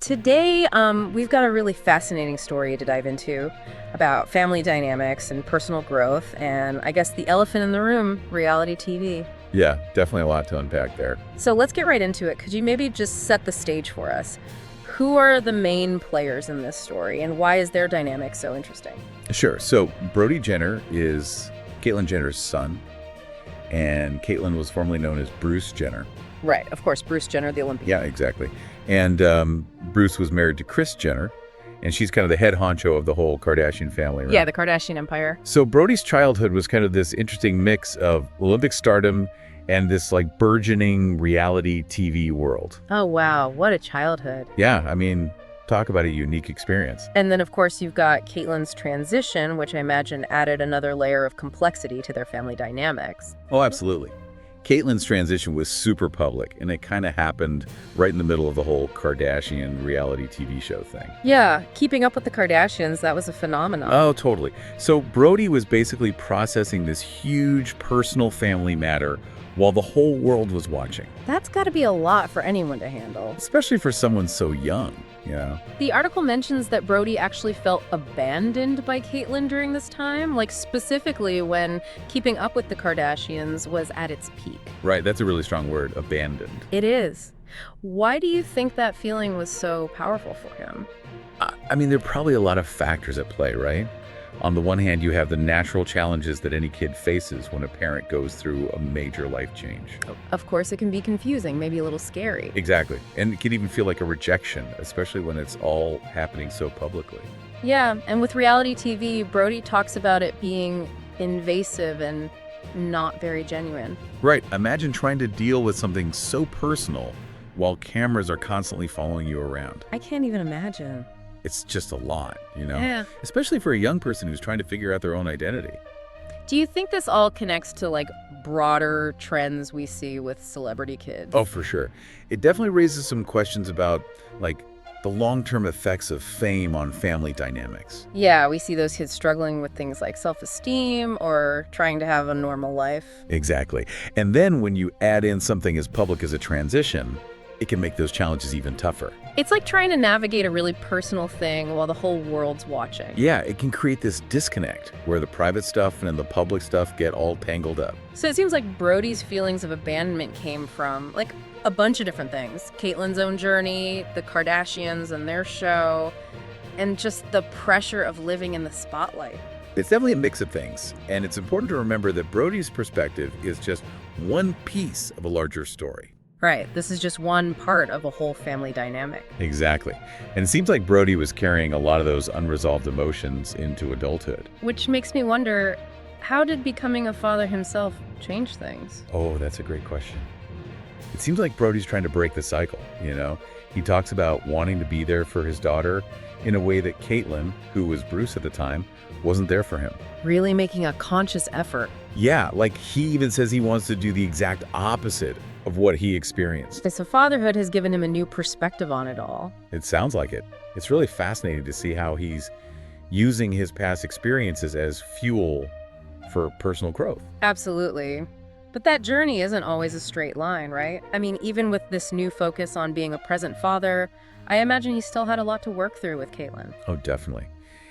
Today, we've got a really fascinating story to dive into about family dynamics and personal growth, and I guess the elephant in the room, reality TV. Yeah, definitely a lot to unpack there. So let's get right into it. Could you maybe just set the stage for us? Who are the main players in this story, and why is their dynamic so interesting? Sure. So Brody Jenner is Caitlyn Jenner's son, and Caitlyn was formerly known as Bruce Jenner. Right, of course, Bruce Jenner, the Olympian. Yeah, exactly. And Bruce was married to Kris Jenner, and she's kind of the head honcho of the whole Kardashian family, right? Yeah, the Kardashian empire. So Brody's childhood was kind of this interesting mix of Olympic stardom and this like burgeoning reality TV world. Oh, wow, what a childhood. Yeah, I mean, talk about a unique experience. And then, of course, you've got Caitlyn's transition, which I imagine added another layer of complexity to their family dynamics. Oh, absolutely. Caitlyn's transition was super public, and it kind of happened right in the middle of the whole Kardashian reality TV show thing. Yeah, keeping up with the Kardashians, that was a phenomenon. Oh, totally. So Brody was basically processing this huge personal family matter while the whole world was watching. That's got to be a lot for anyone to handle. Especially for someone so young, you know? The article mentions that Brody actually felt abandoned by Caitlyn during this time, like specifically when Keeping Up with the Kardashians was at its peak. Right, that's a really strong word, abandoned. It is. Why do you think that feeling was so powerful for him? I mean, there are probably a lot of factors at play, right? On the one hand, you have the natural challenges that any kid faces when a parent goes through a major life change. Of course, it can be confusing, maybe a little scary. Exactly. And it can even feel like a rejection, especially when it's all happening so publicly. Yeah, and with reality TV, Brody talks about it being invasive and not very genuine. Right. Imagine trying to deal with something so personal while cameras are constantly following you around. I can't even imagine. It's just a lot, you know? Yeah. Especially for a young person who's trying to figure out their own identity. Do you think this all connects to like broader trends we see with celebrity kids? Oh, for sure. It definitely raises some questions about like the long-term effects of fame on family dynamics. Yeah, we see those kids struggling with things like self-esteem or trying to have a normal life. Exactly. And then when you add in something as public as a transition, it can make those challenges even tougher. It's like trying to navigate a really personal thing while the whole world's watching. Yeah, it can create this disconnect where the private stuff and the public stuff get all tangled up. So it seems like Brody's feelings of abandonment came from like a bunch of different things. Caitlyn's own journey, the Kardashians and their show, and just the pressure of living in the spotlight. It's definitely a mix of things, and it's important to remember that Brody's perspective is just one piece of a larger story. Right, this is just one part of a whole family dynamic. Exactly. And it seems like Brody was carrying a lot of those unresolved emotions into adulthood. Which makes me wonder, how did becoming a father himself change things? Oh, that's a great question. It seems like Brody's trying to break the cycle, you know? He talks about wanting to be there for his daughter in a way that Caitlyn, who was Bruce at the time, wasn't there for him. Really making a conscious effort. Yeah, like he even says he wants to do the exact opposite of what he experienced. So fatherhood has given him a new perspective on it all. It sounds like it. It's really fascinating to see how he's using his past experiences as fuel for personal growth. Absolutely. But that journey isn't always a straight line, right? I mean, even with this new focus on being a present father, I imagine he still had a lot to work through with Caitlyn. Oh, definitely.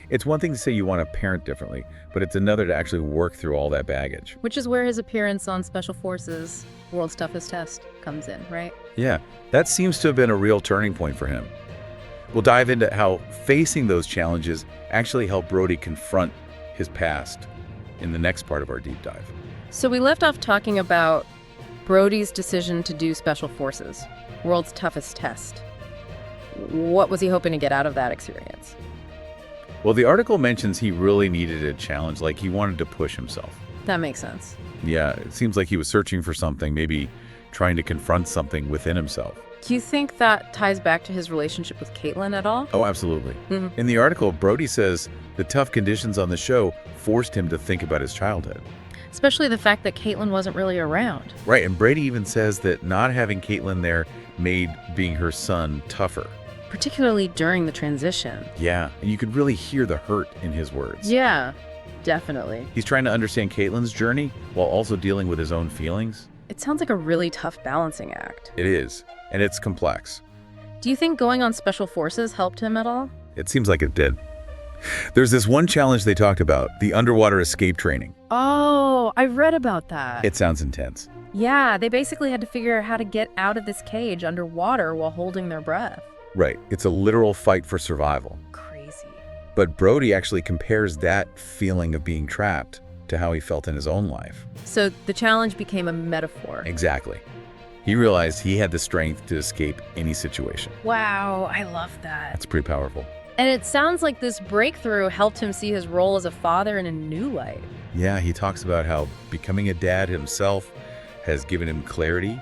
It's one thing to say you want to parent differently, but it's another to actually work through all that baggage. Which is where his appearance on Special Forces, World's Toughest Test, comes in, right? Yeah, that seems to have been a real turning point for him. We'll dive into how facing those challenges actually helped Brody confront his past in the next part of our deep dive. So we left off talking about Brody's decision to do Special Forces, World's Toughest Test. What was he hoping to get out of that experience? Well, the article mentions he really needed a challenge, like he wanted to push himself. That makes sense. Yeah, it seems like he was searching for something, maybe trying to confront something within himself. Do you think that ties back to his relationship with Caitlyn at all? Oh, absolutely. Mm-hmm. In the article, Brody says the tough conditions on the show forced him to think about his childhood. Especially the fact that Caitlyn wasn't really around. Right, and Brady even says that not having Caitlyn there made being her son tougher. Particularly during the transition. Yeah, and you could really hear the hurt in his words. Yeah, definitely. He's trying to understand Caitlyn's journey while also dealing with his own feelings. It sounds like a really tough balancing act. It is, and it's complex. Do you think going on special forces helped him at all? It seems like it did. There's this one challenge they talked about, the underwater escape training. Oh, I read about that. It sounds intense. Yeah, they basically had to figure out how to get out of this cage underwater while holding their breath. Right. It's a literal fight for survival. Crazy. But Brody actually compares that feeling of being trapped to how he felt in his own life. So the challenge became a metaphor. Exactly. He realized he had the strength to escape any situation. Wow, I love that. That's pretty powerful. And it sounds like this breakthrough helped him see his role as a father in a new light. Yeah, he talks about how becoming a dad himself has given him clarity.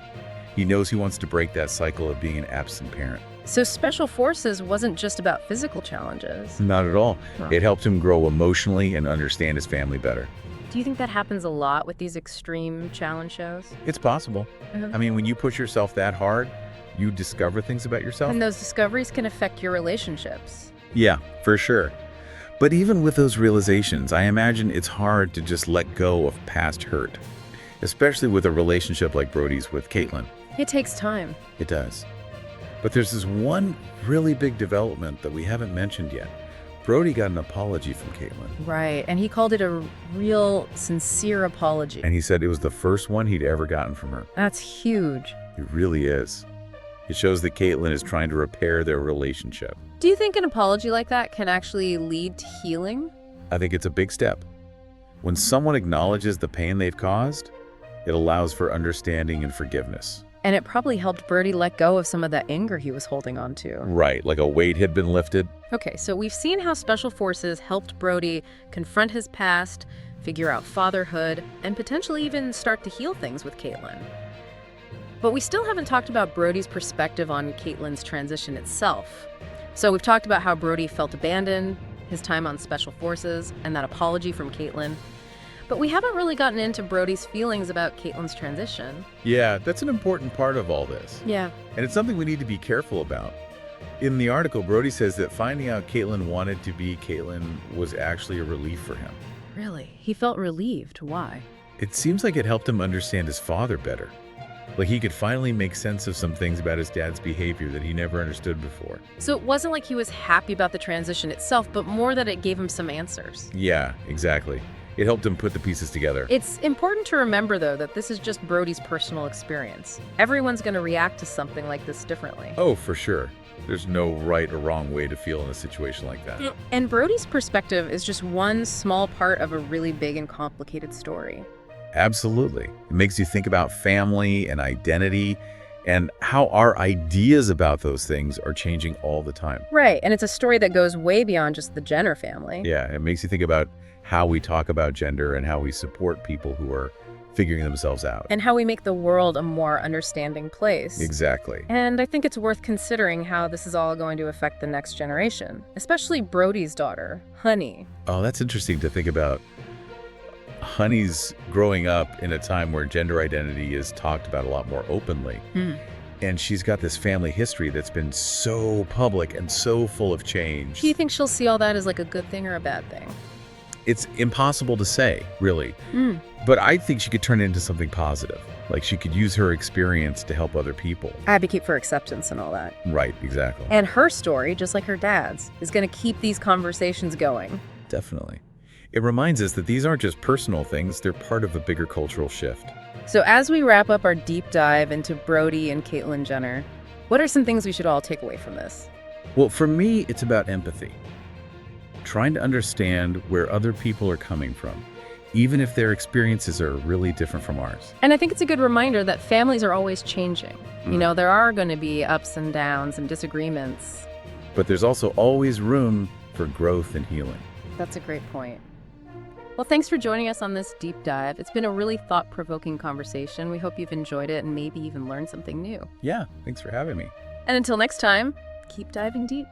He knows he wants to break that cycle of being an absent parent. So special forces wasn't just about physical challenges. Not at all. Huh. It helped him grow emotionally and understand his family better. Do you think that happens a lot with these extreme challenge shows? It's possible. I mean, when you push yourself that hard, you discover things about yourself. And those discoveries can affect your relationships. Yeah, for sure. But even with those realizations, I imagine it's hard to just let go of past hurt, especially with a relationship like Brody's with Caitlyn. It takes time. It does. But there's this one really big development that we haven't mentioned yet. Brody got an apology from Caitlyn. Right, and he called it a real, sincere apology. And he said it was the first one he'd ever gotten from her. That's huge. It really is. It shows that Caitlyn is trying to repair their relationship. Do you think an apology like that can actually lead to healing? I think it's a big step. When someone acknowledges the pain they've caused, it allows for understanding and forgiveness. And it probably helped Brody let go of some of that anger he was holding on to. Right, like a weight had been lifted. Okay, so we've seen how special forces helped Brody confront his past, figure out fatherhood, and potentially even start to heal things with Caitlyn. But we still haven't talked about Brody's perspective on Caitlyn's transition itself. So we've talked about how Brody felt abandoned, his time on special forces, and that apology from Caitlyn. But we haven't really gotten into Brody's feelings about Caitlyn's transition. Yeah, that's an important part of all this. Yeah. And it's something we need to be careful about. In the article, Brody says that finding out Caitlyn wanted to be Caitlyn was actually a relief for him. Really? He felt relieved. Why? It seems like it helped him understand his father better. Like he could finally make sense of some things about his dad's behavior that he never understood before. So it wasn't like he was happy about the transition itself, but more that it gave him some answers. Yeah, exactly. It helped him put the pieces together. It's important to remember, though, that this is just Brody's personal experience. Everyone's going to react to something like this differently. Oh, for sure. There's no right or wrong way to feel in a situation like that. And Brody's perspective is just one small part of a really big and complicated story. Absolutely. It makes you think about family and identity and how our ideas about those things are changing all the time. Right, and it's a story that goes way beyond just the Jenner family. Yeah, it makes you think about how we talk about gender and how we support people who are figuring themselves out. And how we make the world a more understanding place. Exactly. And I think it's worth considering how this is all going to affect the next generation, especially Brody's daughter, Honey. Oh, that's interesting to think about. Honey's growing up in a time where gender identity is talked about a lot more openly. And she's got this family history that's been so public and so full of change. Do you think she'll see all that as like a good thing or a bad thing? It's impossible to say, really. But I think she could turn it into something positive. Like she could use her experience to help other people. Advocate for acceptance and all that. Right, exactly. And her story, just like her dad's, is going to keep these conversations going. Definitely. It reminds us that these aren't just personal things, they're part of a bigger cultural shift. So as we wrap up our deep dive into Brody and Caitlyn Jenner, what are some things we should all take away from this? Well, for me, it's about empathy. Trying to understand where other people are coming from, even if their experiences are really different from ours. And I think it's a good reminder that families are always changing. You know, there are going to be ups and downs and disagreements. But there's also always room for growth and healing. That's a great point. Well, thanks for joining us on this deep dive. It's been a really thought-provoking conversation. We hope you've enjoyed it and maybe even learned something new. Yeah, thanks for having me. And until next time, keep diving deep.